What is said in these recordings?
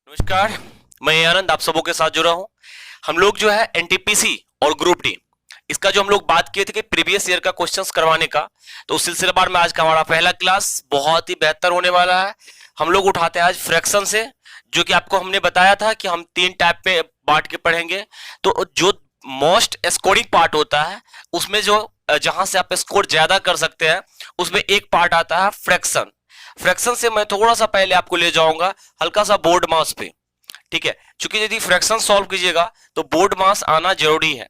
नमस्कार। मैं आनंद आप सबों के साथ जुड़ा हूं। हम लोग जो है एनटीपीसी और ग्रुप डी इसका जो हम लोग बात किए थे कि प्रीवियस ईयर का क्वेश्चंस करवाने का, तो उस सिलसिलेवार में आज का हमारा पहला क्लास बहुत ही बेहतर होने वाला है। हम लोग उठाते हैं आज फ्रैक्शन से, जो कि आपको हमने बताया था कि हम 3 टाइप में बांट के पढ़ेंगे। तो जो मोस्ट स्कोरिंग पार्ट होता है उसमें जो जहां से आप स्कोर ज्यादा कर सकते हैं उसमें एक पार्ट आता है फ्रैक्शन। फ्रैक्शन से मैं थोड़ा सा पहले आपको ले जाऊंगा हल्का सा बोर्ड मास पे, ठीक है। क्योंकि यदि फ्रैक्शन सॉल्व कीजिएगा तो बोर्ड मास आना जरूरी है।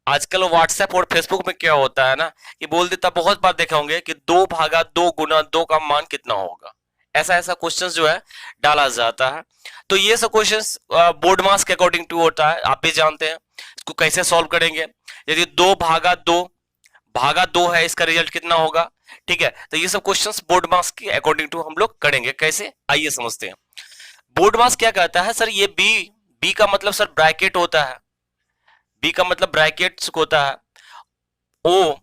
आजकल व्हाट्सएप और फेसबुक में क्या होता है ना कि बोल देता, बहुत बार देखे होंगे कि 2/2 गुना 2 का मान कितना होगा, ऐसा ऐसा क्वेश्चन जो है डाला जाता है। तो ये सब क्वेश्चंस बोर्ड मास के अकॉर्डिंग टू होता है, आप भी जानते हैं। इसको कैसे सॉल्व करेंगे, यदि 2/2 है इसका रिजल्ट कितना होगा, ठीक है। तो ये सब क्वेश्चंस बोर्ड मास के अकॉर्डिंग टू हम लोग करेंगे। कैसे, आइए समझते हैं। बोर्ड मास क्या कहता है सर, ये बी का मतलब सर ब्रैकेट होता है, बी का मतलब ब्रैकेट्स होता है। ओ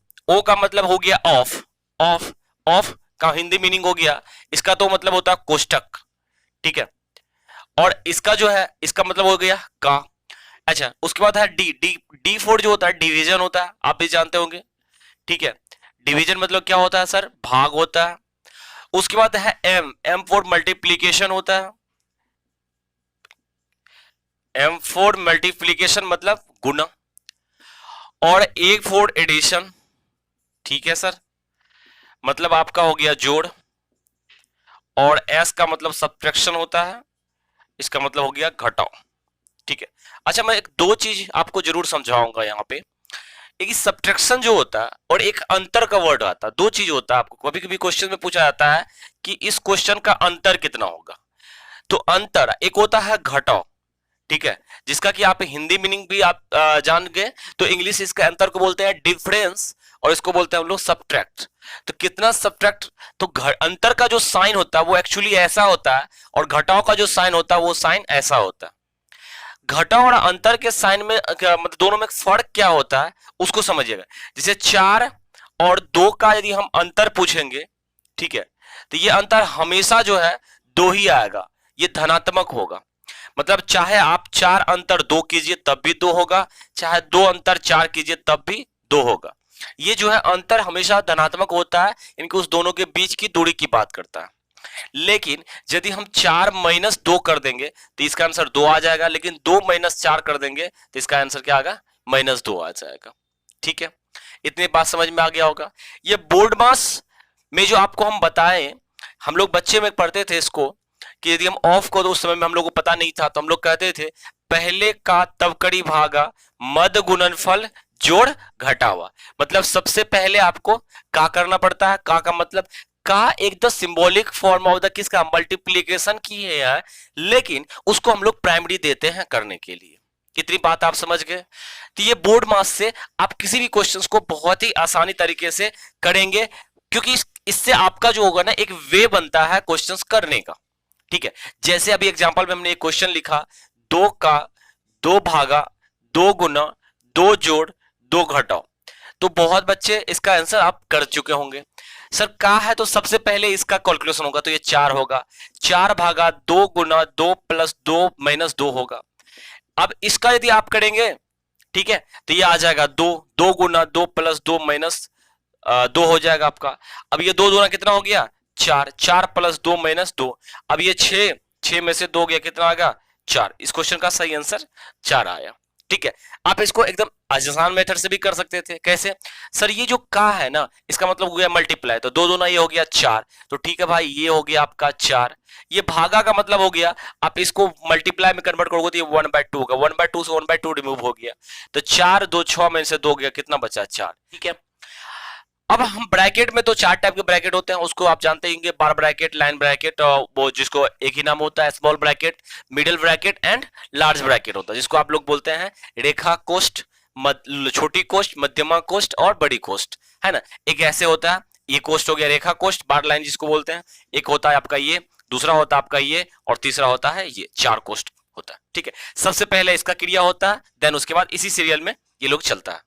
का मतलब हो गया ऑफ, ऑफ का हिंदी मीनिंग हो गया, इसका तो मतलब होता है कोष्टक, ठीक है। और इसका जो है इसका मतलब हो गया का। अच्छा, उसके बाद है डी फोर जो होता है डिवीजन होता है, आप भी जानते होंगे, ठीक है। डिवीजन मतलब क्या होता है सर, भाग होता है। उसके बाद है एम फोर मल्टीप्लीकेशन होता है, एम फोर मल्टीप्लीकेशन मतलब गुना। और ए फोर एडिशन, ठीक है सर, मतलब आपका हो गया जोड़। और एस का मतलब सब्ट्रैक्शन होता है, इसका मतलब हो गया घटाव, ठीक है। अच्छा, मैं एक दो चीज आपको जरूर समझाऊंगा यहाँ पे। एक सब्ट्रैक्शन जो होता है और एक अंतर का वर्ड आता है, दो चीज होता है। आपको कभी कभी क्वेश्चन में पूछा जाता है कि इस क्वेश्चन का अंतर कितना होगा। तो अंतर एक होता है घटाव, ठीक है, जिसका कि आप हिंदी मीनिंग भी आप जान गए। तो इंग्लिश इसका अंतर को बोलते हैं डिफरेंस, और इसको बोलते हैं हम लोग सब्ट्रैक्ट। तो कितना सब्ट्रैक्ट, तो अंतर का जो साइन होता है वो एक्चुअली ऐसा होता है, और घटाव का जो साइन होता है वो साइन ऐसा होता है। घटाव और अंतर के साइन में मतलब दोनों में फर्क क्या होता है उसको समझिएगा। जैसे 4 और 2 का यदि हम अंतर पूछेंगे, ठीक है, तो ये अंतर हमेशा जो है 2 ही आएगा, ये धनात्मक होगा। मतलब चाहे आप 4 अंतर 2 कीजिए तब भी 2 होगा, चाहे 2 अंतर 4 कीजिए तब भी 2 होगा। ये जो है अंतर हमेशा धनात्मक होता है, इनके उस दोनों के बीच की दूरी की बात करता है। लेकिन यदि हम 4 माइनस 2 कर देंगे तो इसका आंसर 2 आ जाएगा, लेकिन 2 माइनस 4 कर देंगे तो इसका आंसर क्या आएगा, -2 आ जाएगा, ठीक है। इतनी बात समझ में आ गया होगा। ये बोर्ड मास में जो आपको हम बताएं, हम लोग बच्चे में पढ़ते थे इसको कि यदि हम ऑफ को, तो उस समय में हम लोग को पता नहीं था, तो हम लोग कहते थे पहले का तवकड़ी भागा मद गुणनफल जोड़ घटावा। मतलब सबसे पहले आपको का करना पड़ता है, का मतलब का एक the symbolic form of the किसका, मल्टीप्लीकेशन की है, लेकिन उसको हम लोग प्राइमरी देते हैं करने के लिए। इतनी बात आप समझ गए। तो ये बोर्ड मास से आप किसी भी क्वेश्चंस को बहुत ही आसानी तरीके से करेंगे, क्योंकि इससे आपका जो होगा ना एक वे बनता है क्वेश्चंस करने का, ठीक है। जैसे अभी एग्जांपल में हमने एक क्वेश्चन लिखा, 2 का 2/2 गुना 2 जोड़ 2 घटाओ। तो बहुत बच्चे इसका आंसर आप कर चुके होंगे। सर का है तो सबसे पहले इसका कैलकुलेशन होगा, तो ये 4 होगा, 4/2 गुना 2 प्लस 2 माइनस 2 होगा। अब इसका यदि आप करेंगे, ठीक है, तो ये आ जाएगा 2 गुना 2 प्लस 2 माइनस 2 हो जाएगा आपका। अब ये 2 दूना कितना हो गया, 4 प्लस 2 माइनस 2। अब ये 6 में से 2 गया, कितना आ गया, 4। इस क्वेश्चन का सही आंसर 4 आया, ठीक है। आप इसको एकदम आसान मेथड से भी कर सकते थे। कैसे सर, ये जो का है ना इसका मतलब हो गया मल्टीप्लाई, तो 2 दूना ये हो गया 4, तो ठीक है भाई, ये हो गया आपका 4। ये भागा का मतलब हो गया, आप इसको मल्टीप्लाई में कन्वर्ट करोगे तो ये 1/2 होगा, 1/2 से 1/2 रिमूव हो गया, तो 4 2 6 में से 2 गया, कितना बचा, 4, ठीक है। अब हम ब्रैकेट में तो 4 टाइप के ब्रैकेट होते हैं, उसको आप जानते होंगे, बार ब्रैकेट, लाइन ब्रैकेट, और वो जिसको एक ही नाम होता है small bracket, middle bracket and large bracket होता है, जिसको आप लोग बोलते हैं रेखा कोष्ठ, छोटी कोष्ठ, मध्यमा कोष्ठ और बड़ी कोष्ठ, है ना। एक ऐसे होता है, ये कोष्ठ हो गया रेखा कोष्ठ, बार लाइन जिसको बोलते हैं। एक होता है आपका ये, दूसरा होता है आपका ये, और तीसरा होता है ये, 4 कोष्ठ होता है, ठीक है। सबसे पहले इसका क्रिया होता है, देन उसके बाद इसी सीरियल में ये लोग चलता है।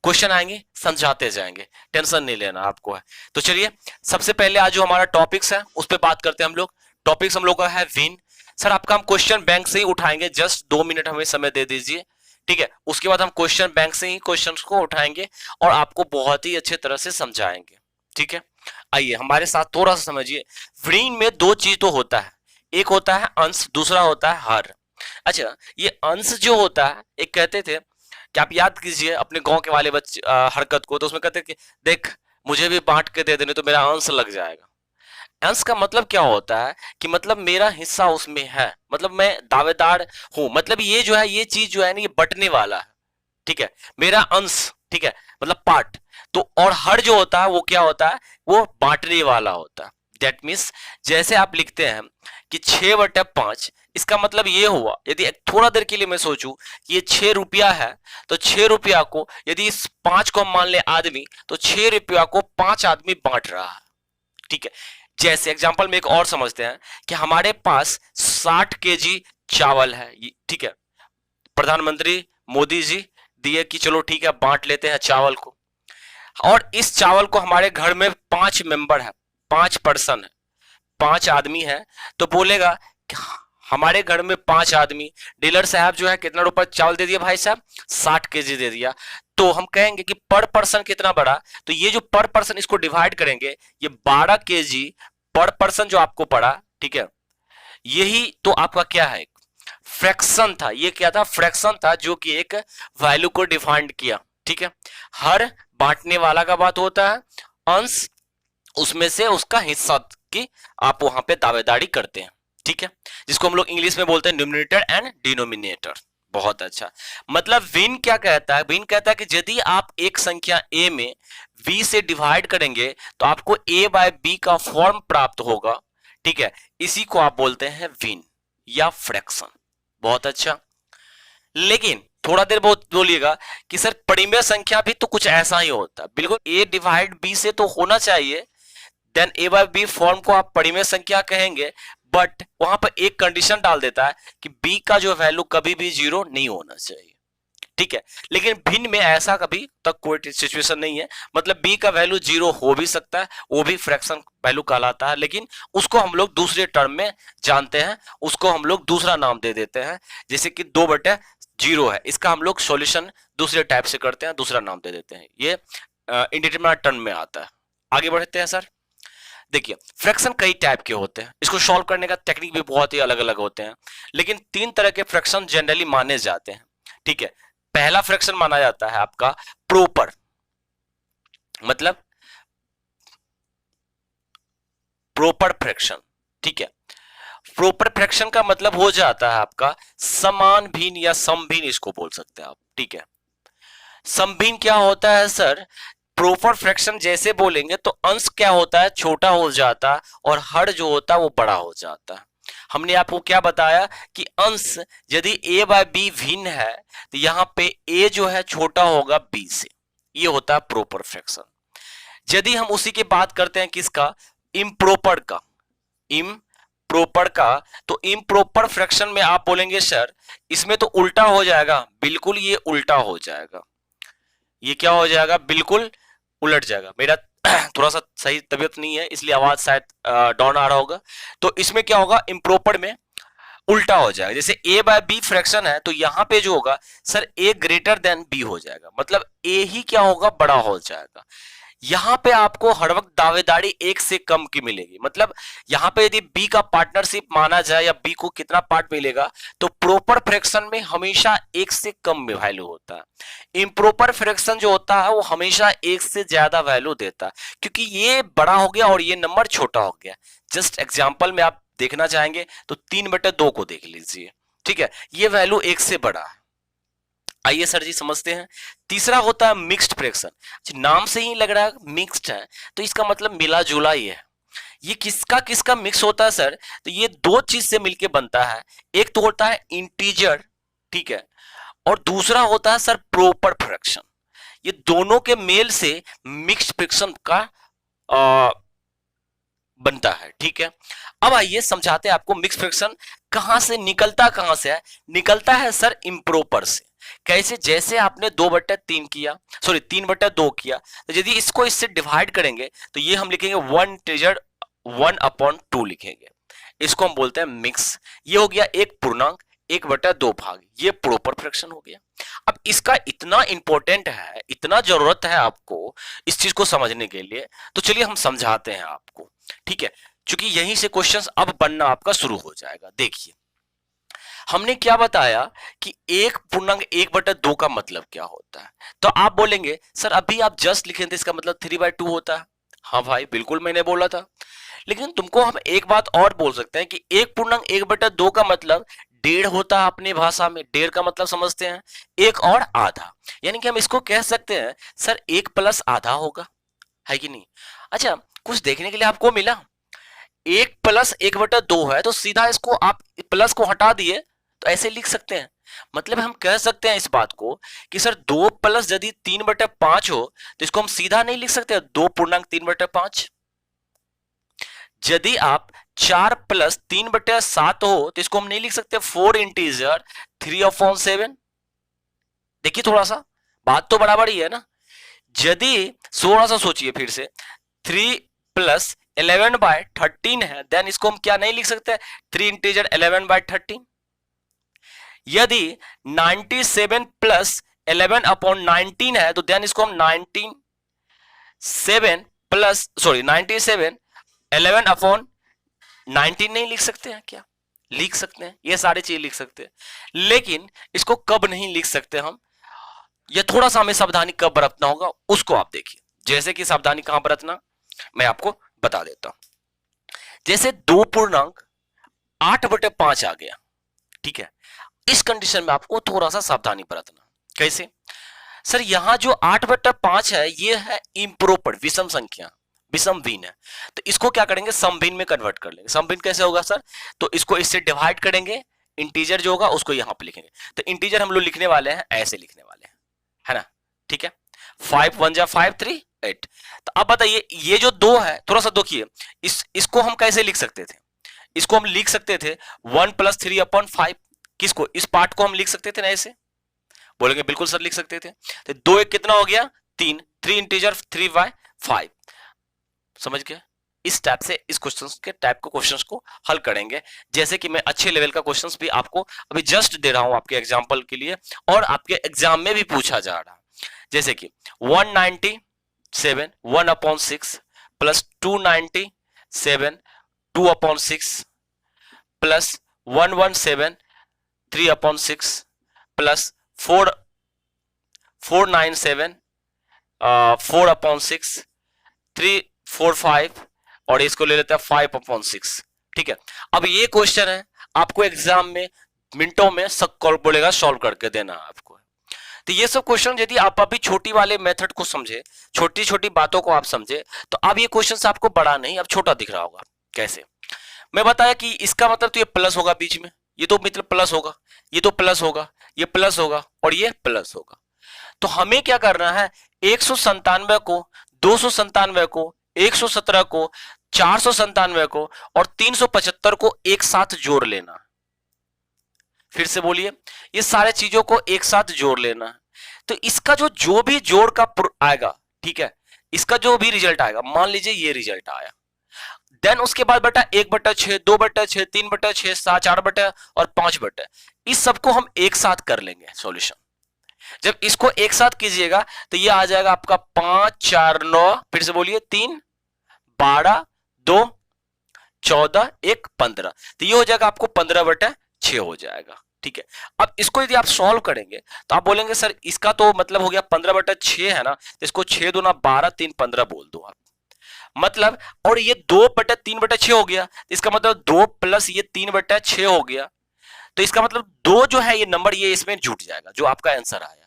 क्वेश्चन आएंगे, समझाते जाएंगे, टेंशन नहीं लेना आपको है। तो चलिए सबसे पहले आज जो हमारा टॉपिक्स है उस पर बात करते हैं हम लोग। टॉपिक्स हम लोग का है विन। सर आपका हम क्वेश्चन बैंक से ही उठाएंगे, जस्ट 2 मिनट हमें समय दे दीजिए, ठीक है। उसके बाद हम क्वेश्चन बैंक से ही क्वेश्चंस को उठाएंगे और आपको बहुत ही अच्छे तरह से समझाएंगे, ठीक है। आइए हमारे साथ थोड़ा सा समझिए। ऋण में दो चीज तो होता है, एक होता है अंश, दूसरा होता है हर। अच्छा, ये अंश जो होता है, एक कहते थे कि आप याद कीजिए अपने गांव के वाले बच्चे हरकत को, तो उसमें कहते कि देख मुझे भी बांट के दे देने तो मेरा अंश लग जाएगा। अंश का मतलब क्या होता है कि मतलब मेरा हिस्सा उसमें है, मतलब मैं दावेदार हूं, मतलब ये जो है ये चीज जो है ना ये बंटने वाला है, ठीक है, मेरा अंश, ठीक है, मतलब पार्ट। तो और हर जो होता है वो क्या होता है, वो बांटने वाला होता है। दैट मीन्स जैसे आप लिखते हैं कि 6/5, इसका मतलब ये हुआ, यदि थोड़ा देर के लिए मैं सोचूं कि ये 6 रुपया है, तो 6 रुपया को यदि इस 5 को हम मान ले आदमी, तो 6 रुपया को 5 आदमी बांट रहा है, ठीक है। जैसे एग्जांपल में एक और समझते हैं कि हमारे पास 60 kg चावल है, ठीक है, प्रधानमंत्री मोदी जी दिए कि चलो ठीक है बांट लेते हैं चावल को, और इस चावल को हमारे घर में 5 मेंबर है, 5 पर्सन है, 5 आदमी है, तो बोलेगा कि हमारे घर में 5 आदमी, डीलर साहब जो है कितना रुपए चावल दे दिया भाई साहब, 60 kg दे दिया। तो हम कहेंगे कि पर पर्सन कितना बड़ा, तो ये जो पर पर्सन इसको डिवाइड करेंगे, ये 12 kg पर पर्सन जो आपको पड़ा, ठीक है, यही तो आपका क्या है, फ्रैक्शन था। ये क्या था, फ्रैक्शन था, जो कि एक वैल्यू को डिफाइन किया, ठीक है। हर बांटने वाला का बात होता है, अंश उसमें से उसका हिस्सा की आप वहां पे दावेदारी करते हैं, ठीक है, जिसको हम लोग इंग्लिश में बोलते हैं न्यूमरेटर एंड डिनोमिनेटर। बहुत अच्छा, मतलब विन क्या कहता है, विन कहता है कि यदि आप एक संख्या a में v से डिवाइड करेंगे तो आपको a/b का फॉर्म प्राप्त होगा, ठीक है, इसी को आप बोलते हैं विन या फ्रैक्शन। बहुत अच्छा, लेकिन थोड़ा देर बहुत बोलिएगा कि सर परिमेय संख्या भी तो कुछ ऐसा ही होता है, बिल्कुल a/b से तो होना चाहिए, देन a/b फॉर्म को आप परिमेय संख्या कहेंगे, बट वहां पर एक कंडीशन डाल देता है कि b का जो वैल्यू कभी भी 0 नहीं होना चाहिए, ठीक है। लेकिन भिन्न में ऐसा कभी तक कोई सिचुएशन नहीं है, मतलब b का वैल्यू 0 हो भी सकता है, वो भी फ्रैक्शन वैल्यू कहलाता है, लेकिन उसको हम लोग दूसरे टर्म में जानते हैं, उसको हम लोग दूसरा नाम दे देते हैं, जैसे कि 2/0 है, इसका हम लोग सॉल्यूशन दूसरे टाइप से करते हैं, दूसरा नाम दे देते हैं, ये इंडिटरमिनेट टर्म में आता है। आगे बढ़ते हैं सर। देखिए फ्रैक्शन कई टाइप के होते हैं, इसको सॉल्व करने का टेक्निक भी बहुत ही अलग अलग होते हैं, लेकिन 3 तरह के फ्रैक्शन जनरली माने जाते हैं, ठीक है। पहला फ्रैक्शन माना जाता है आपका प्रॉपर, मतलब प्रॉपर फ्रैक्शन, ठीक है। प्रॉपर फ्रैक्शन का मतलब हो जाता है आपका समान भिन्न या समभिन्न, इसको बोल सकते हैं आप, ठीक है। समभिन्न क्या होता है सर, प्रॉपर फ्रैक्शन जैसे बोलेंगे तो अंश क्या होता है, छोटा हो जाता है, और हर जो होता है वो बड़ा हो जाता है। हमने आपको क्या बताया कि अंश यदि a/b भिन्न है तो यहां पे a जो है छोटा होगा b से, ये होता है प्रॉपर फ्रैक्शन। यदि हम उसी की बात करते हैं किसका, इम्प्रॉपर का, इम्प्रॉपर का, तो इम्प्रॉपर फ्रैक्शन में आप बोलेंगे सर इसमें तो उल्टा हो जाएगा, बिल्कुल ये उल्टा हो जाएगा, ये क्या हो जाएगा, बिल्कुल उलट जाएगा। मेरा थोड़ा सा सही तबीयत नहीं है इसलिए आवाज शायद डाउन आ रहा होगा। तो इसमें क्या होगा, इम्प्रॉपर में उल्टा हो जाएगा, जैसे a/b फ्रैक्शन है तो यहां पे जो होगा sir a greater than b हो जाएगा, मतलब a ही क्या होगा, बड़ा हो जाएगा। यहां पे आपको हर वक्त दावेदारी 1 से कम की मिलेगी, मतलब यहां पे यदि b का पार्टनरशिप माना जाए या b को कितना पार्ट मिलेगा, तो प्रॉपर फ्रैक्शन में हमेशा 1 से कम में वैल्यू होता है। इम्प्रॉपर फ्रैक्शन जो होता है वो हमेशा 1 से ज्यादा वैल्यू देता है, क्योंकि ये बड़ा हो गया और ये नंबर छोटा हो गया। जस्ट एग्जाम्पल में आप देखना चाहेंगे तो 3/2 को देख लीजिए, ठीक है, ये वैल्यू 1 से बड़ा है। आइए सर जी समझते हैं। तीसरा होता है मिक्स्ड फ्रैक्शन, नाम से ही लग रहा है मिक्स्ड है, तो इसका मतलब मिला जुला ही है। ये किसका किसका मिक्स होता है सर, तो ये दो चीज से मिलके बनता है, एक तो होता है इंटीजर, ठीक है, और दूसरा होता है सर प्रॉपर फ्रैक्शन। ये दोनों के मेल से मिक्स्ड फ्रैक्शन का बनता है, ठीक है। अब आइए समझाते हैं आपको मिक्स फ्रैक्शन कहां से निकलता, कहां से है, निकलता है सर इम्प्रॉपर से। कैसे, जैसे आपने 2/3 किया, सॉरी 3/2 किया, तो यदि इसको इससे डिवाइड करेंगे तो ये हम लिखेंगे 1/2 लिखेंगे। इसको हम बोलते हैं मिक्स। ये हो गया एक पूर्णांक 1/2 भाग, ये प्रॉपर फ्रैक्शन हो गया। अब इसका इतना इंपॉर्टेंट है, इतना जरूरत है आपको इस चीज को समझने के लिए, तो चलिए हम समझाते हैं आपको, ठीक है, क्योंकि यहीं से क्वेश्चंस अब बनना आपका शुरू हो जाएगा। देखिए हमने क्या बताया कि 1/2 का मतलब क्या होता है। तो आप बोलेंगे सर अभी आप जस्ट लिखे थे इसका मतलब 3/2 होता है। हाँ भाई बिल्कुल मैंने बोला था, लेकिन तुमको हम एक बात और बोल सकते हैं कि 1/1/2 का मतलब 1.5 होता है। अपनी भाषा में 1.5 का मतलब समझते हैं 1 और आधा, यानी कि हम इसको कह सकते हैं सर 1 प्लस आधा होगा, है कि नहीं। अच्छा कुछ देखने के लिए आपको मिला, 1 प्लस 1/2 है तो सीधा इसको आप प्लस को हटा दिए तो ऐसे लिख सकते हैं। मतलब हम कह सकते हैं इस बात को कि सर 2 प्लस यदि 3/5 हो तो इसको हम सीधा नहीं लिख सकते 2.3/5। यदि आप 4 प्लस 3/7 हो तो इसको हम नहीं लिख सकते 4 इंटीजर 3/7। देखिए थोड़ा सा बात तो बराबर ही है ना। यदि थोड़ा सा सोचिए फिर से, 3 प्लस 11/13 है, देन इसको हम क्या नहीं लिख सकते 3 इंटीजर 11/13। यदि 97 प्लस 11/19 है तो देन इसको हम 97 11/19 नहीं लिख सकते हैं क्या? लिख सकते हैं, ये सारी चीज लिख सकते हैं, लेकिन इसको कब नहीं लिख सकते हम, ये थोड़ा सा हमें सावधानी कब बरतना होगा उसको आप देखिए। जैसे कि सावधानी कहां बरतना मैं आपको बता देता हूं। जैसे 2.8/5 आ गया, ठीक है, इस कंडीशन में आपको थोड़ा सा सावधानी बरतना। कैसे सर, यहां जो 8/5 है ये है इम्प्रॉपर विषम संख्या, विषम भिन्न है, तो इसको क्या करेंगे समभिन्न में कन्वर्ट कर लेंगे। समभिन्न कैसे होगा सर, तो इसको इससे डिवाइड करेंगे, इंटीजर जो होगा उसको यहां पे लिखेंगे। तो इंटीजर हम लोग लिखने वाले हैं ऐसे लिखने वाले हैं, है ना, ठीक है, 5 1 जा 5 3 8। तो अब बताइए ये जो 2 है, थोड़ा सा देखिए इसको हम कैसे लिख सकते थे, इसको हम लिख सकते थे 1 + 3/5। किसको, इस पार्ट को हम लिख सकते थे ना ऐसे, बोलेंगे बिल्कुल सर लिख सकते थे। तो 2 1 कितना हो गया 3, 3 इंटीजर 3/5। समझ गए, इस टाइप से इस क्वेश्चंस के टाइप के क्वेश्चंस को हल करेंगे। जैसे कि मैं अच्छे लेवल का क्वेश्चंस भी आपको अभी जस्ट दे रहा हूं आपके एग्जांपल के लिए, और आपके एग्जाम में भी पूछा जा रहा है। जैसे कि 197 1/6 प्लस 297 2/6 प्लस 117 3/6 प्लस 497 4/6 345 और इसको ले लेते हैं 5/6। ठीक है, अब ये क्वेश्चन है आपको एग्जाम में मिनटों में सब बोलेगा सॉल्व करके देना आपको। तो ये सब क्वेश्चन यदि आप अभी छोटी वाले मेथड को समझे, छोटी छोटी बातों को आप समझे, तो अब ये क्वेश्चन आपको बड़ा नहीं अब छोटा दिख रहा होगा। कैसे, मैं बताया कि इसका मतलब तो ये प्लस होगा बीच में, ये तो मित्र प्लस होगा, ये तो प्लस होगा, ये प्लस होगा और ये प्लस होगा। तो हमें क्या करना है, 197 को 297 को 117 को 497 को और 375 को एक साथ जोड़ लेना। फिर से बोलिए, ये सारे चीजों को एक साथ जोड़ लेना। तो इसका जो भी जोड़ का आएगा, ठीक है, इसका जो भी रिजल्ट आएगा, मान लीजिए ये रिजल्ट आया, देन उसके बाद बेटा 1/6 2/6 3/6 4 और 5, इस सबको हम एक साथ कर लेंगे सॉल्यूशन। जब इसको एक साथ कीजिएगा तो ये आ जाएगा आपका 5 4 9, फिर से बोलिए 3 12 2 14 1 15, तो ये हो जाएगा आपको 15/6 हो जाएगा। ठीक है, अब इसको यदि आप सॉल्व करेंगे तो आप बोलेंगे सर इसका तो मतलब हो गया 15/6 है ना, तो इसको 6 दूना 12 3 15 बोल दो आप, मतलब, और ये 2/3/6 हो गया, इसका मतलब 2 प्लस ये 3/6 हो गया। तो इसका मतलब 2 जो है ये नंबर ये इसमें जुट जाएगा जो आपका आंसर आया।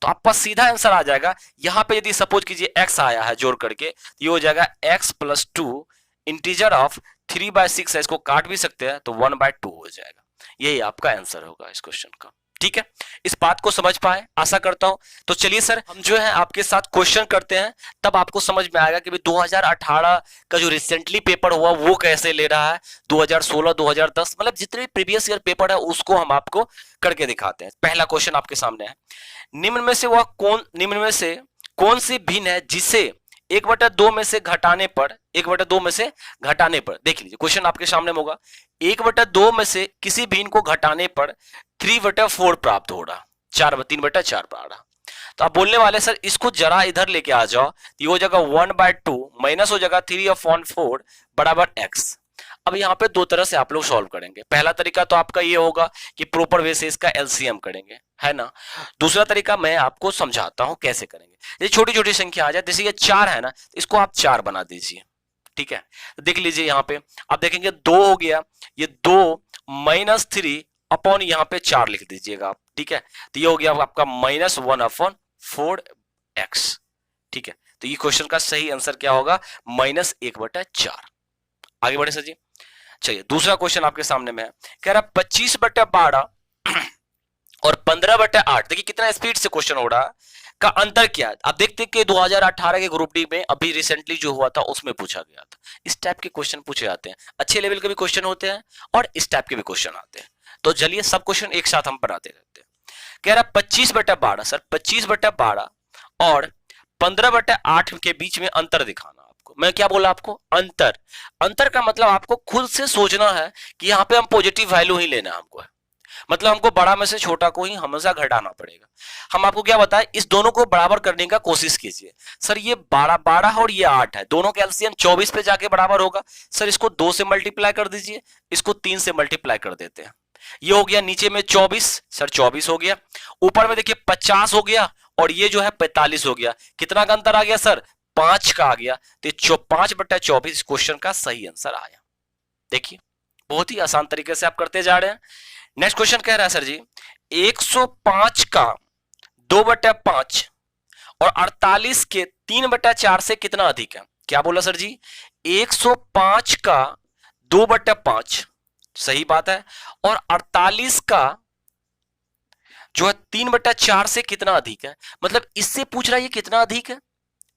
तो आपका सीधा आंसर आ जाएगा, यहां पे यदि सपोज कीजिए x आया है जोड़ करके, ये हो जाएगा x + 2 इंटीजर ऑफ 3/6 है, इसको काट भी सकते हैं तो 1/2 हो जाएगा। यही आपका आंसर होगा इस क्वेश्चन का। ठीक है, इस बात को समझ पाए आशा करता हूं। तो चलिए सर हम जो है आपके साथ क्वेश्चन करते हैं, तब आपको समझ में आएगा कि 2018 का जो रिसेंटली पेपर हुआ वो कैसे ले रहा है, 2016 2010 मतलब जितने प्रीवियस ईयर पेपर है उसको हम आपको करके दिखाते हैं। पहला क्वेश्चन आपके सामने है, निम्न में से कौन सी भिन्न है जिसे 1/2 में से घटाने पर 1/2 में से घटाने पर, देख लीजिए क्वेश्चन आपके सामने होगा, 1/2 में से किसी भिन्न को घटाने पर 3/4 प्राप्त हो रहा, 3/4 पा रहा। तो आप बोलने वाले सर इसको जरा इधर लेके आ जाओ, ये हो जाएगा 1/2 माइनस हो जाएगा 3/4 बराबर x। अब यहाँ पे दो तरह से आप लोग सॉल्व करेंगे। पहला तरीका तो आपका ये होगा कि प्रॉपर वे से इसका एलसीएम करेंगे, है ना। दूसरा तरीका मैं आपको समझाता हूं कैसे करेंगे। ये छोटी छोटी संख्या आ जाए, जैसे ये 4 है ना, इसको आप 4 बना दीजिए, ठीक है। तो देख लीजिए यहाँ पे आप देखेंगे 2 हो गया, ये 2 माइनस 3 अपॉन यहाँ पे 4 लिख दीजिएगा आप, ठीक है। तो ये हो गया आपका -1/4x, ठीक है। तो ये क्वेश्चन का सही आंसर क्या होगा, -1/4। आगे बढ़े सर जी। चलिए दूसरा क्वेश्चन आपके सामने में है, कह रहा 25/12 और 15/8, देखिए कितना स्पीड से क्वेश्चन हो रहा है, का अंतर क्या है। आप देखते हैं कि 2018 के ग्रुप डी में अभी रिसेंटली जो हुआ था उसमें पूछा गया था। इस टाइप के क्वेश्चन पूछे जाते हैं, अच्छे लेवल के भी क्वेश्चन होते हैं और इस टाइप के भी क्वेश्चन आते हैं। तो चलिए सब क्वेश्चन एक साथ हम बनाते रहते हैं। कह रहा 25/12 सर, 25/12 और 15/8 के बीच में अंतर दिखाना। मैं क्या बोला आपको, अंतर। अंतर का मतलब आपको खुद से सोचना है कि यहाँ पे हम पॉजिटिव वैल्यू ही लेना है हमको, मतलब हमको बड़ा में से छोटा को ही हमेशा घटाना पड़ेगा। हम आपको क्या बताएं, इस दोनों को बराबर करने का कोशिश कीजिए। सर ये 12 और ये 8 है, दोनों का एलसीएम 24 पे जाके बराबर होगा। सर इसको 2 से मल्टीप्लाई कर दीजिए, इसको 3 से मल्टीप्लाई कर देते हैं। ये हो गया नीचे में 24, सर 24 हो गया। ऊपर में देखिए 50 हो गया और ये जो है 45 हो गया। कितना का अंतर आ गया सर, 5 का आ गया। तो 5/24 क्वेश्चन का सही आंसर आया। देखिए बहुत ही आसान तरीके से आप करते जा रहे हैं। नेक्स्ट क्वेश्चन कह रहा है सर जी 105 का 2/5 और 48 के 3/4 से कितना अधिक है। क्या बोला सर जी, 105 का 2/5 सही बात है, और 48 का जो है 3/4 से कितना अधिक है, मतलब इससे पूछ रहा है ये कितना अधिक है।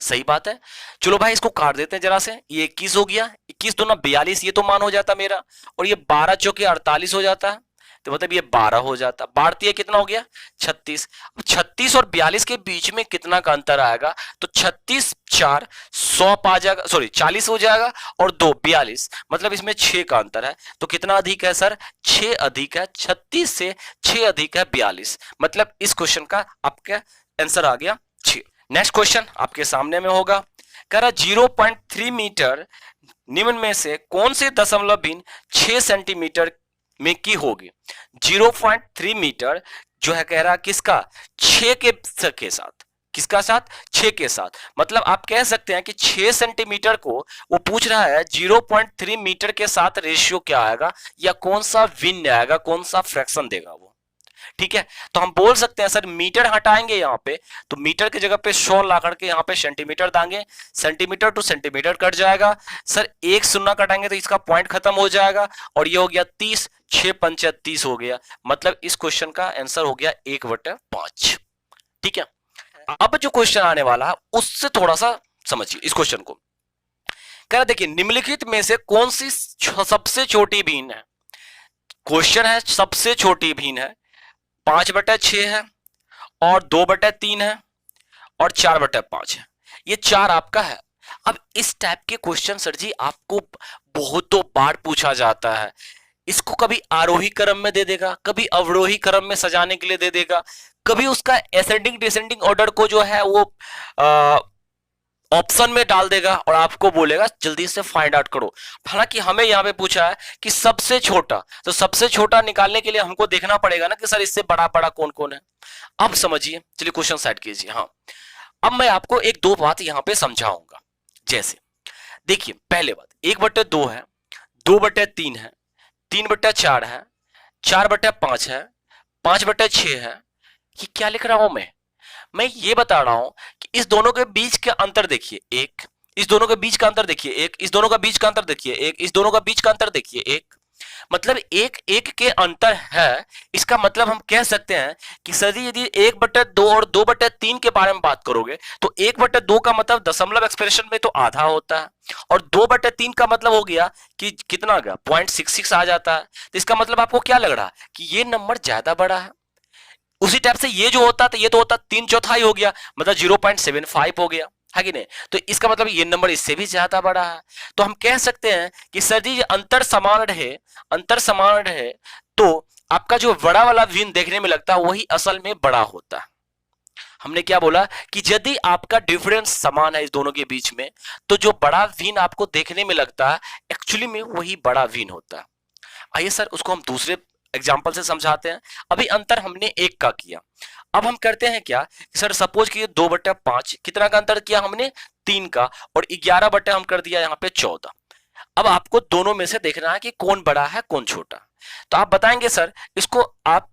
सही बात है। चलो भाई इसको काट देते हैं जरा से, ये 21 हो गया, 21 दूना 42, ये तो मान हो जाता मेरा, और ये 12 चौके 48 हो जाता है, तो मतलब ये 12 हो जाता। 12 कितना हो गया 36। 36 और 42 के बीच में कितना का अंतर आएगा, तो 36 4 100 आ जाएगा, सॉरी 40 हो जाएगा, और 2 42, मतलब इसमें 6 का अंतर है। तो कितना अधिक है सर, 6 अधिक है। 36 से 6 अधिक है 42, मतलब इस क्वेश्चन का आपका आंसर आ गया 6। नेक्स्ट क्वेश्चन आपके सामने में होगा, कह रहा 0.3 मीटर निम्न में से कौन से दशमलव भिन्न 6 सेंटीमीटर में की होगी। 0.3 मीटर जो है कह रहा किसका, 6 के साथ, किसका साथ, 6 के साथ। मतलब आप कह सकते हैं कि 6 सेंटीमीटर को वो पूछ रहा है 0.3 मीटर के साथ रेशियो क्या आएगा, या कौन सा भिन्न आएगा, कौन सा फ्रैक्शन देगा वो, ठीक है। तो हम बोल सकते हैं सर मीटर हटाएंगे यहाँ पे, तो मीटर की जगह पे 100 ला करके यहाँ पे centimetre Dange, centimetre two centimetre cut जाएगा। सर एक शून्य कटाएंगे तो इसका पॉइंट खत्म हो जाएगा, और ये हो गया 30, 6 पंचे 30 हो गया, मतलब इस क्वेश्चन का आंसर हो गया 1/5, ठीक है। अब जो क्वेश्चन आने वाला है उससे थोड़ा सा समझिए इस क्वेश्चन को। कह रहा देखिए निम्नलिखित में से कौन सी सबसे छोटी भिन्न है। क्वेश्चन है सबसे छोटी भिन्न है, 5/6 है, और 2/3 है, और 4/5 है। ये 4 आपका है। अब इस टाइप के क्वेश्चन सर जी आपको बहुतों बार पूछा जाता है। इसको कभी आरोही क्रम में दे देगा, कभी अवरोही क्रम में सजाने के लिए दे देगा, कभी उसका एसेंडिंग डिसेंडिंग ऑर्डर को जो है वो ऑप्शन में डाल देगा और आपको बोलेगा जल्दी से फाइंड आउट करो। हालांकि हमें यहाँ पे पूछा है कि सबसे छोटा, तो सबसे छोटा निकालने के लिए हमको देखना पड़ेगा ना कि सर इससे बड़ा बड़ा कौन कौन है। अब समझिए, चलिए क्वेश्चन सेट कीजिए। हाँ अब मैं आपको एक दो बात यहाँ पे समझाऊंगा। जैसे देखिए पहले बात 1/2 है, 2/3 है, 3/4 है, 4/5 है, 5/6 है। ये क्या लिख रहा हूं मैं ये बता रहा हूं कि इस दोनों के बीच का अंतर देखिए एक, इस दोनों के बीच का अंतर देखिए एक, इस दोनों का बीच का अंतर देखिए एक, इस दोनों का बीच का अंतर देखिए एक, मतलब एक एक के अंतर है। इसका मतलब हम कह सकते हैं कि सर यदि 1/2 और 2/3 के बारे में बात करोगे तो 1/2 का मतलब दशमलव एक्सप्रेशन में तो आधा होता है, और 2/3 का मतलब हो गया कि कितना आ गया 0.66 आ जाता है। तो इसका मतलब आपको क्या लग रहा है कि ये नंबर ज्यादा बड़ा है। उसी टाइप से ये जो होता था ये तो होता 3/4 हो गया, मतलब 0.75 हो गया। है कि नहीं? तो इसका मतलब ये नंबर इससे भी ज्यादा बड़ा है। तो हम कह सकते हैं कि सर जी अंतर समान रहे, अंतर समान रहे तो आपका जो बड़ा वाला भिन्न देखने में लगता है वही असल में बड़ा होता है। हमने क्या बोला कि यदि आपका डिफरेंस समान है इस दोनों के बीच में तो जो बड़ा भिन्न आपको देखने में लगता है एक्चुअली में वही बड़ा भिन्न होता है। आइए सर उसको हम दूसरे एग्जाम्पल से समझाते हैं। अभी अंतर हमने 1 का किया, अब हम करते हैं क्या सर, सपोज कि 2/5 कितना का अंतर किया हमने, 3 का, और 11 बटे हम कर दिया यहाँ पे 14। अब आपको दोनों में से देखना है कि कौन बड़ा है कौन छोटा। तो आप बताएंगे सर इसको, आप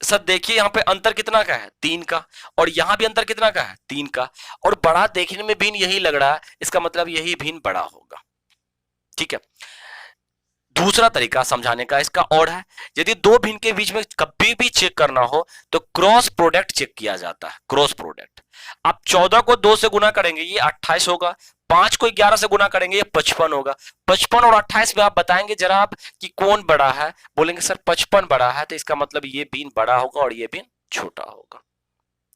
सर देखिए यहाँ पे अंतर कितना का है, 3 का, और यहां भी अंतर कितना का है, 3 का, और बड़ा देखने में भिन्न यही लग रहा है, इसका मतलब यही भिन्न बड़ा होगा। ठीक है, दूसरा तरीका समझाने का इसका और है, यदि दो भिन्न के बीच में कभी भी चेक करना हो तो क्रॉस प्रोडक्ट चेक किया जाता है। क्रॉस प्रोडक्ट, आप 14 को 2 से गुना करेंगे ये 28 होगा, 5 को 11 से गुना करेंगे ये 55 होगा। 55 और 28 में आप बताएंगे जरा आप कि कौन बड़ा है, बोलेंगे सर 55 बड़ा है, तो इसका मतलब ये भिन्न बड़ा होगा और ये भिन्न छोटा होगा।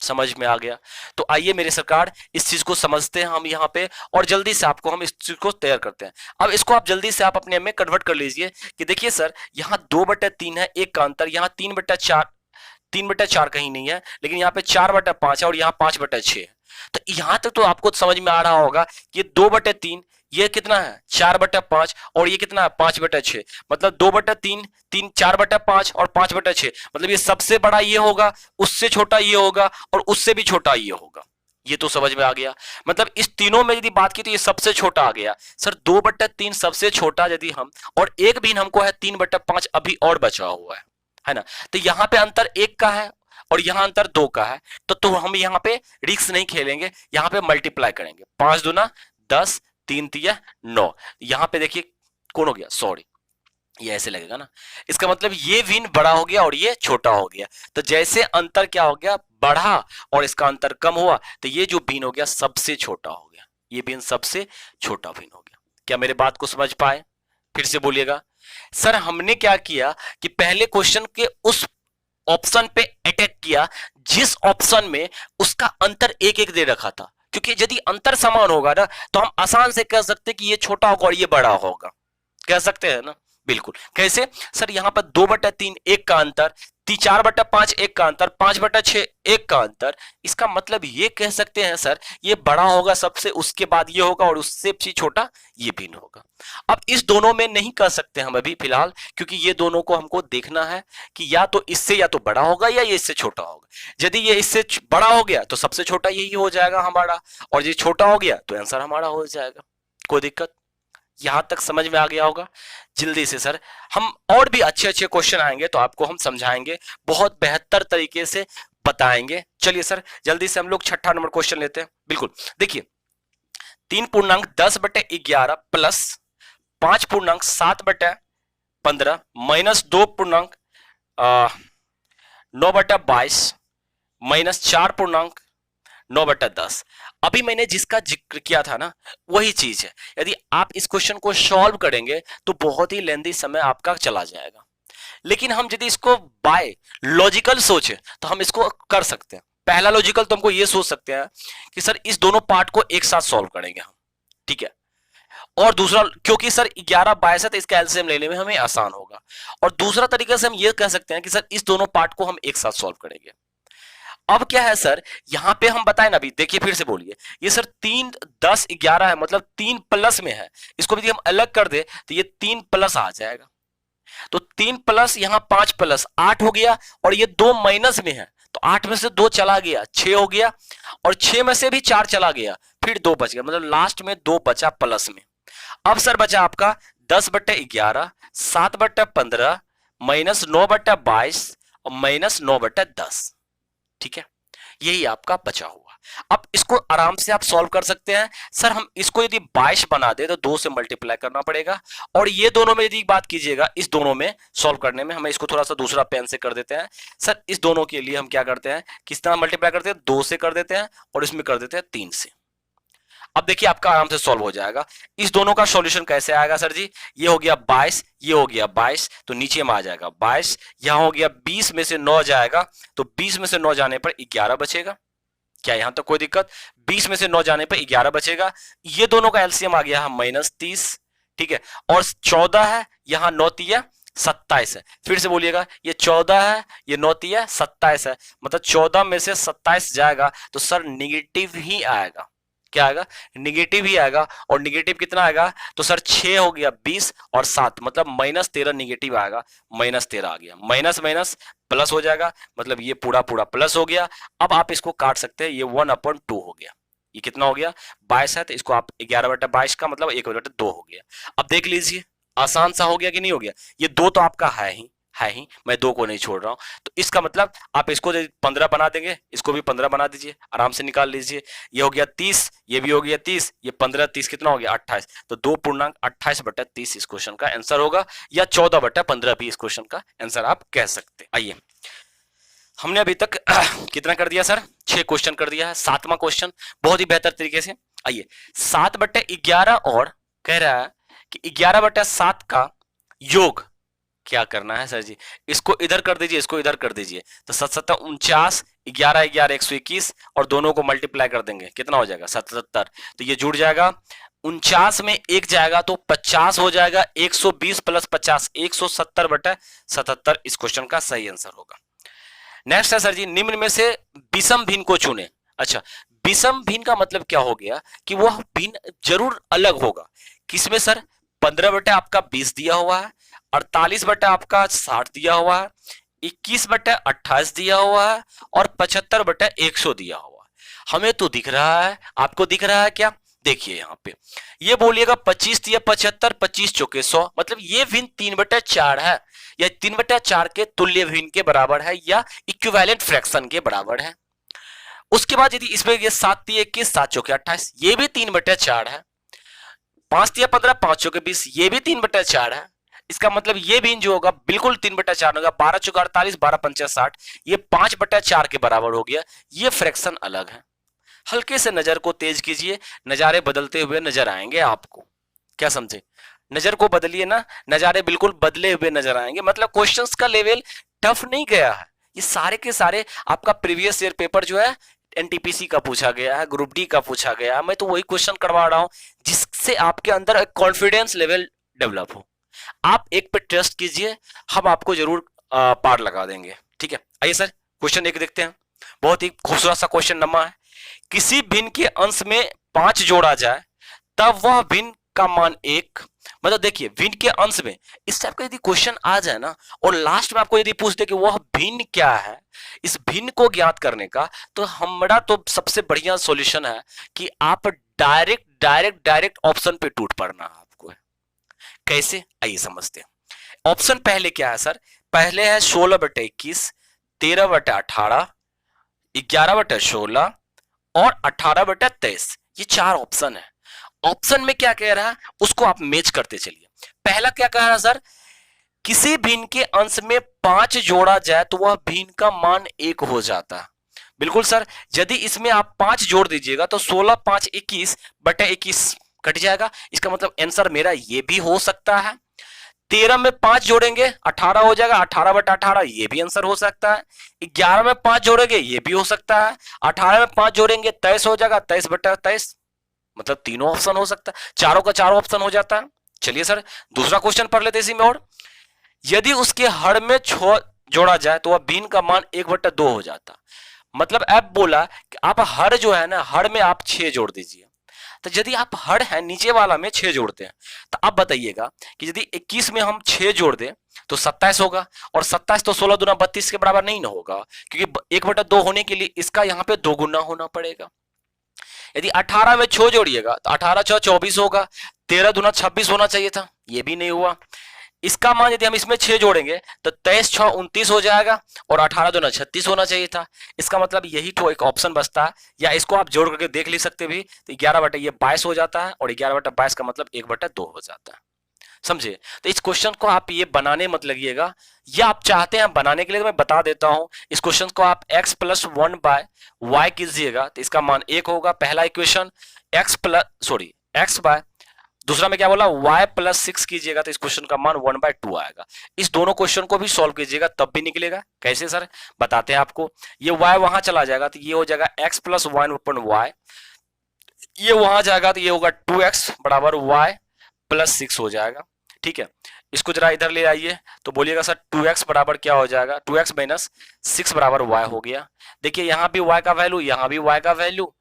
समझ में आ गया? तो आइए मेरे सरकार इस चीज को समझते हैं हम यहाँ पे, और जल्दी से आपको हम इस चीज को तैयार करते हैं। अब इसको आप जल्दी से आप अपने में कन्वर्ट कर लीजिए कि देखिए सर यहाँ 2/3 है, 1 का अंतर, यहाँ 3/4 कहीं नहीं है, लेकिन यहाँ पे 4/5 है और यहाँ 5/6 है। तो यहां तक तो आपको समझ में आ रहा होगा कि 2/3 ये कितना है 4/5 और ये कितना है 5/6, मतलब 2/3, 4/5 और 5/6, मतलब ये सबसे बड़ा ये होगा, उससे छोटा ये होगा और उससे भी छोटा ये होगा। ये तो समझ में आ गया। मतलब इस तीनों में यदि बात की तो ये सबसे छोटा आ गया सर, 2/3 सबसे छोटा यदि हम, और एक भी हमको है 3/5 अभी और बचा हुआ है ना। तो यहाँ पे अंतर 1 का है और यहाँ अंतर 2 का है, तो हम यहाँ पे रिस्क नहीं खेलेंगे, यहाँ पे मल्टीप्लाई करेंगे, 5 दूना 10, 3 तिया 9, यहाँ पे देखिए कौन हो गया, सॉरी ये ऐसे लगेगा ना, इसका मतलब ये भिन्न बड़ा हो गया और ये छोटा हो गया। तो जैसे अंतर क्या हो गया, बढ़ा और इसका अंतर कम हुआ, तो ये जो भिन्न हो गया सबसे छोटा हो गया, ये भिन्न सबसे छोटा भिन्न हो गया। क्या मेरे बात को समझ पाए? फिर से बोलिएगा। सर हमने क्या किया कि पहले क्वेश्चन के उस ऑप्शन पे अटैक किया जिस ऑप्शन में उसका अंतर 1-1 दे रखा था, क्योंकि यदि अंतर समान होगा ना तो हम आसान से कह सकते कि ये छोटा होगा और ये बड़ा होगा, कह सकते हैं ना। बिल्कुल, कैसे सर, यहाँ पर 2/3 1 का अंतर, 4/5 1 का अंतर, 5/6 1 का अंतर, इसका मतलब ये कह सकते हैं सर ये बड़ा होगा सबसे, उसके बाद ये होगा और उससे भी छोटा ये भिन्न होगा। अब इस दोनों में नहीं कह सकते हम अभी फिलहाल, क्योंकि ये दोनों को हमको देखना है कि या तो इससे या तो बड़ा होगा या ये इससे छोटा होगा। यदि ये इससे बड़ा हो गया तो सबसे छोटा यही हो जाएगा हमारा, और ये छोटा हो गया तो आंसर हमारा हो जाएगा। कोई दिक्कत? यहां तक समझ में आ गया होगा? जल्दी से सर हम और भी अच्छे अच्छे क्वेश्चन आएंगे तो आपको हम समझाएंगे, बहुत बेहतर तरीके से बताएंगे। चलिए सर जल्दी से हम लोग 6ठा नंबर क्वेश्चन लेते हैं। बिल्कुल देखिए, 3.10/11 प्लस 5.7/15 माइनस 2.9/22 माइनस 4.9/10। अभी मैंने जिसका जिक्र किया था ना वही चीज है। यदि आप इस क्वेश्चन को सॉल्व करेंगे तो बहुत ही लेंदी समय आपका चला जाएगा, लेकिन हम यदि इसको बाय लॉजिकल सोचे तो हम इसको कर सकते हैं। पहला लॉजिकल तो हमको ये सोच सकते हैं कि सर इस दोनों पार्ट को एक साथ सॉल्व करेंगे हम, ठीक है, और दूसरा क्योंकि सर 11/22 है तो इसका एलसीएम लेने में हमें आसान होगा, और दूसरा तरीके से हम ये कह सकते हैं कि सर इस दोनों पार्ट को हम एक साथ सॉल्व करेंगे। अब क्या है सर, यहां पे हम बताएं ना, अभी देखिए फिर से बोलिए, ये सर 3 10 11 है, मतलब 3 प्लस में है, इसको भी हम अलग कर दे तो ये 3 प्लस आ जाएगा, तो 3 प्लस यहां 5 प्लस 8 हो गया, और ये 2 माइनस में है तो 8 में से 2 चला गया 6 हो गया, और 6 में से भी 4 चला गया, फिर 2 बच गया, मतलब लास्ट में 2 बचा प्लस में। अब सर बचा आपका 10/11 7/15 माइनस 9/22 और माइनस 9/10, ठीक है, यही आपका बचा हुआ। अब इसको आराम से आप सॉल्व कर सकते हैं। सर हम इसको यदि 22 बना दे तो 2 से मल्टीप्लाई करना पड़ेगा, और ये दोनों में यदि बात कीजिएगा इस दोनों में सॉल्व करने में, हमें इसको थोड़ा सा दूसरा पेन से कर देते हैं। सर इस दोनों के लिए हम क्या करते हैं, किस तरह मल्टीप्लाई करते हैं, 2 से कर देते हैं और इसमें कर देते हैं 3 से। अब देखिए आपका आराम से सॉल्व हो जाएगा। इस दोनों का सॉल्यूशन कैसे आएगा सर जी, ये हो गया 22, ये हो गया 22, तो नीचे में आ जाएगा 22, यहां हो गया 20 में से 9 जाएगा तो 20 में से 9 जाने पर 11 बचेगा, क्या यहां तक कोई दिक्कत? 20 में से 9 जाने पे 11 बचेगा। ये दोनों का एलसीएम आ गया -30, ठीक है। और 14 है, यहां 9 तिया 27 है। फिर से बोलिएगा, ये 14 है, ये 9 तिया 27 है, मतलब 14 में से 27 जाएगा तो सर निगेटिव ही आएगा। क्या आएगा? निगेटिव ही आएगा। और निगेटिव कितना आएगा? तो सर 6 हो गया 20 और 7 मतलब -13 निगेटिव आएगा। -13 आ गया, माइनस माइनस प्लस हो जाएगा, मतलब ये पूरा पूरा प्लस हो गया। अब आप इसको काट सकते हैं, ये 1/2 हो गया। ये कितना हो गया? 22 है, तो इसको आप 11/22 का मतलब 1/2 हो गया। अब देख लीजिए, आसान सा हो गया कि नहीं हो गया? ये 2 तो आपका है ही, मैं 2 को नहीं छोड़ रहा हूं। तो इसका मतलब आप इसको 15 बना देंगे, इसको भी 15 बना दीजिए, आराम से निकाल लीजिए। ये हो गया 30, ये भी हो गया 30, ये 15 30 कितना हो गया? 28। तो 2.28/30 इस क्वेश्चन का आंसर होगा, या 14/15 भी इस क्वेश्चन का आंसर आप कह सकते हैं। आइए, हमने अभी तक कितना कर दिया सर? 6 क्वेश्चन कर दिया है। 7वां क्वेश्चन बहुत ही बेहतर तरीके से, आइए 7/11 और कह रहा है कि 11/7 का योग क्या करना है सर जी? इसको इधर कर दीजिए, इसको इधर कर दीजिए, तो 7 7 49, 11 11 121 और दोनों को मल्टीप्लाई कर देंगे, कितना हो जाएगा? 77। तो ये जुड़ जाएगा, 49 में 1 जाएगा तो 50 हो जाएगा, 120 + 50 170/77 इस क्वेश्चन का सही आंसर होगा। नेक्स्ट है सर जी, निम्न में से विषम भिन्न को चुने। अच्छा, विषम भिन्न का मतलब क्या हो गया कि वह भिन्न जरूर अलग होगा। किसमें सर? 15 आपका 20 दिया हुआ है, 48 आपका 60 दिया हुआ है, 21/28 दिया हुआ है और 75/100 दिया हुआ है। हमें तो दिख रहा है, आपको दिख रहा है क्या? देखिए यहाँ पे ये बोलिएगा 25 दिया 75, 25 चौके 100, मतलब ये भिन्न 3/4 है, या 3/4 के तुल्य भिन्न के बराबर है, या इक्विवेलेंट फ्रैक्शन के बराबर है। उसके बाद यदि इसमें ये 7 दिया 21, 7 चौके 28, ये भी 3/4 है। 5 दिया 15, 5 चौके 20, ये भी 3/4 है। इसका मतलब ये भिन्न जो होगा बिल्कुल 3/4 होगा। 12 चौके 48, 12 पंचे 60, ये 5/4 के बराबर हो गया। ये फ्रैक्शन अलग है। हल्के से नजर को तेज कीजिए, नजारे बदलते हुए नजर आएंगे आपको। क्या समझे? नजर को बदलिए ना, नजारे बिल्कुल बदले हुए नजर आएंगे। मतलब क्वेश्चंस का लेवल टफ नहीं गया है, ये सारे के सारे आपका प्रीवियस ईयर पेपर जो है एनटीपीसी का पूछा गया है, ग्रुप डी का पूछा गया है। मैं तो वही क्वेश्चन करवा रहा हूं जिससे आपके अंदर एक कॉन्फिडेंस लेवल डेवलप हो। आप एक पे ट्रस्ट कीजिए, हम आपको जरूर पार लगा देंगे। ठीक है, आइए सर क्वेश्चन 1 देखते हैं। बहुत ही खूबसूरत सा क्वेश्चन नंबर है। किसी भिन्न के अंश में 5 जोड़ा जाए तब वह भिन्न का मान 1, मतलब देखिए भिन्न के अंश में इस टाइप का यदि क्वेश्चन आ जाए ना, और लास्ट में आपको यदि पूछ दे कि वह भिन्न क्या है, इस भिन्न को ज्ञात करने का, तो हमारा तो सबसे बढ़िया सॉल्यूशन है कि आप डायरेक्ट ऑप्शन पे टूट पड़ना है आपको। कैसे? आइए समझते हैं। ऑप्शन पहले क्या है सर? पहले है 16/21, 13/18, 11/16 और 18/23। ये 4 ऑप्शन है। ऑप्शन में क्या कह रहा है उसको आप मैच करते चलिए। पहला क्या कह रहा है सर? किसी भिन्न के अंश में 5 जोड़ा जाए तो वह भिन्न का मान 1 हो जाता है। बिल्कुल सर, यदि इसमें आप 5 जोड़ दीजिएगा तो 16 5 21/21 कट जाएगा। इसका मतलब आंसर मेरा ये भी हो सकता है। 13 में 5 जोड़ेंगे 18 हो जाएगा, 18/18 ये भी आंसर हो सकता है। 11 में 5 जोड़ेंगे ये भी हो सकता है। 18 में 5 जोड़ेंगे 23 हो जाएगा, 23/23, मतलब तीनों ऑप्शन हो सकता है। चारों का चारों ऑप्शन हो जाता है। चलिए सर दूसरा क्वेश्चन पढ़ लेते इसी में। और यदि उसके हर में 6 जोड़ा जाए तो वह भिन्न का मान 1/2 हो जाता। मतलब अब बोला कि आप हर जो है ना, हर में आप 6 जोड़ दीजिए। तो यदि आप हर है नीचे वाला में 6 जोड़ते हैं तो आप बताइएगा कि यदि 21 में हम 6 जोड़ दें तो 27 होगा, और 27 तो 16 दूना 32 के बराबर नहीं ना होगा, क्योंकि 1/2 होने के लिए इसका यहाँ पे 2 गुना होना पड़ेगा। यदि 18 में 6 जोड़िएगा तो 18 6 24 होगा, 13 दूना 26 होना चाहिए था, ये भी नहीं हुआ। इसका मान यदि हम इसमें 6 जोड़ेंगे तो 23 6 29 हो जाएगा, और 18 दूना 36 होना चाहिए था। इसका मतलब यही तो एक ऑप्शन बचता है, या इसको आप जोड़ करके देख ले सकते भी, तो 11/22 हो जाता है, और 11/22 का मतलब 1/2 हो जाता है। समझे? तो इस क्वेश्चन को आप ये बनाने मत लगिएगा, या आप चाहते हैं बनाने के लिए तो मैं बता देता हूं। इस क्वेश्चन को आप x + 1/y कीजिएगा तो इसका मान 1 होगा। पहला इक्वेशन x + दूसरा में क्या बोला, y प्लस 6 कीजिएगा तो इस क्वेश्चन का मान 1/2 आएगा। इस दोनों क्वेश्चन को भी सॉल्व कीजिएगा तब भी निकलेगा। कैसे सर, बताते हैं आपको। ये y वहां चला जाएगा तो ये हो जाएगा x प्लस 1/y, ये वहां जाएगा तो ये होगा 2x बराबर y प्लस 6 हो जाएगा। ठीक है, इसको जरा इधर ले आइए तो बोलिएगा सर 2x बराबर क्या हो जाएगा, 2x माइनस 6 बराबर y हो गया। देखिए यहां भी y का वैल्यू, यहां भी y का वैल्यू,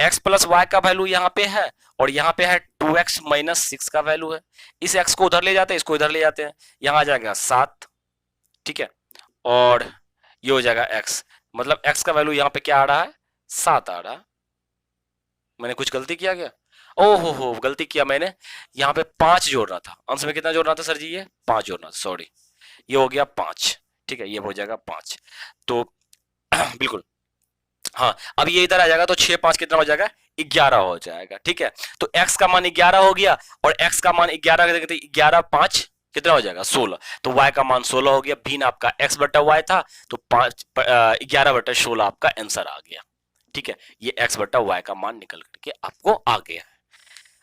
x प्लस y का वैल्यू यहाँ पे है और यहाँ पे है 2x माइनस 6 का वैल्यू है। इस x को उधर ले जाते हैं, इसको इधर ले जाते हैं, यहाँ आ जाएगा 7। ठीक है, और ये हो जाएगा x, मतलब x का वैल्यू यहाँ पे क्या आ रहा है, 7 आ रहा है। मैंने कुछ गलती किया क्या, ओहो हो गलती किया मैंने, यहाँ पे 5 जोड़ना था। अंश में कितना जोड़ना था सर जी, ये 5 जोड़ना था, सॉरी, ये हो गया 5। ठीक है, ये हो जाएगा 5 तो बिल्कुल हाँ। अब ये इधर आ जाएगा तो 6 5 कितना हो जाएगा, 11 हो जाएगा। ठीक है, तो x का मान 11 हो गया और x का मान 11 11 5 कितना हो जाएगा, 16। तो y का मान 16 हो गया। भिन्न आपका x बटा y था तो 11 बटा 16 आपका आंसर आ गया। ठीक है, ये x बटा y का मान निकल करके आपको आ गया।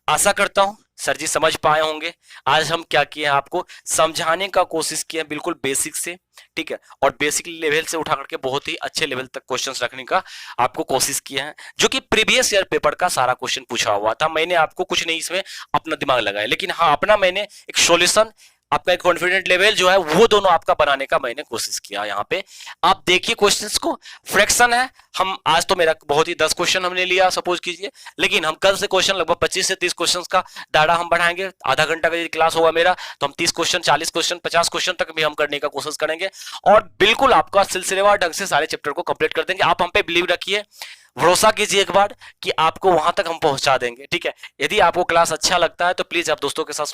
आशा करता हूं सर जी समझ पाए होंगे। आज हम क्या किए हैं, आपको समझाने का कोशिश किया बिल्कुल बेसिक से। ठीक है, और बेसिक लेवल से उठा करके बहुत ही अच्छे लेवल तक क्वेश्चंस रखने का आपको कोशिश किया है, जो कि प्रीवियस ईयर पेपर का सारा क्वेश्चन पूछा हुआ था। मैंने आपको कुछ नहीं इसमें अपना दिमाग लगाया, लेकिन हाँ अपना मैंने एक सॉल्यूशन, आपका एक कॉन्फिडेंट लेवल जो है वो दोनों आपका बनाने का मैंने कोशिश किया। यहाँ पे आप देखिए क्वेश्चंस को, फ्रैक्शन है, हम आज तो मेरा बहुत ही 10 क्वेश्चन हमने लिया सपोज कीजिए, लेकिन हम कल से क्वेश्चन लगभग 25 से 30 क्वेश्चंस का दायरा हम बढ़ाएंगे। आधा घंटा का यदि क्लास होगा मेरा तो हम 30 क्वेश्चन 40 क्वेश्चन 50 क्वेश्चन तक भी हम करने का कोशिश करेंगे और बिल्कुल आपका सिलसिलेवार ढंग से सारे चैप्टर को कंप्लीट कर देंगे। आप हम पे बिलीव रखिए, भरोसा कीजिए एक बार कि आपको वहां तक हम पहुंचा देंगे। ठीक है, यदि आपको क्लास अच्छा लगता है तो प्लीज आप दोस्तों के साथ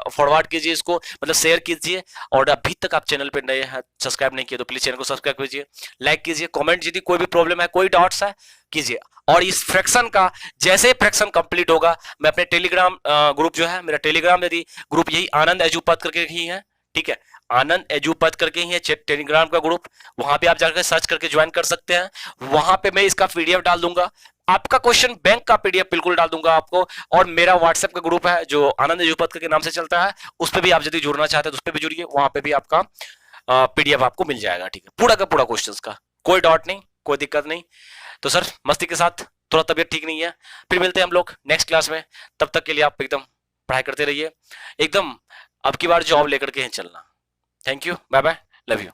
फॉरवर्ड कीजिए इसको, मतलब शेयर कीजिए। और अभी तक आप चैनल पे नए हैं, सब्सक्राइब नहीं किए तो प्लीज चैनल को सब्सक्राइब कीजिए, लाइक कीजिए, कमेंट यदि कोई भी प्रॉब्लम है, कोई डाउट्स है कीजिए। और इस फ्रैक्शन का जैसे ही फ्रैक्शन कंप्लीट होगा, मैं अपने टेलीग्राम ग्रुप जो है मेरा टेलीग्राम यदि ग्रुप यही आनंद एजुपथ करके ही है। ठीक है, आनंद एजुपथ करके ही है टेलीग्राम का ग्रुप, वहां पे आप जाकर सर्च करके ज्वाइन कर सकते हैं। वहां पे मैं इसका पीडीएफ डाल दूंगा, आपका क्वेश्चन बैंक का पीडीएफ बिल्कुल डाल दूंगा आपको। और मेरा व्हाट्सएप का ग्रुप है जो आनंद एजुपथ के नाम से चलता है, उस पर भी आप यदि जुड़ना चाहते हैं तो उस पर भी जुड़िए, वहां पे भी आपका पीडीएफ आपको मिल जाएगा। ठीक है, पूरा का पूरा क्वेश्चंस का, कोई डाउट नहीं, कोई दिक्कत नहीं। तो सर मस्ती के साथ, थोड़ा तबीयत ठीक नहीं है, फिर मिलते हैं हम लोग नेक्स्ट क्लास में। तब तक के लिए आप एकदम पढ़ाई करते रहिए, एकदम अब की बार जॉब लेकर के ही चलना। Thank you, bye bye, love you.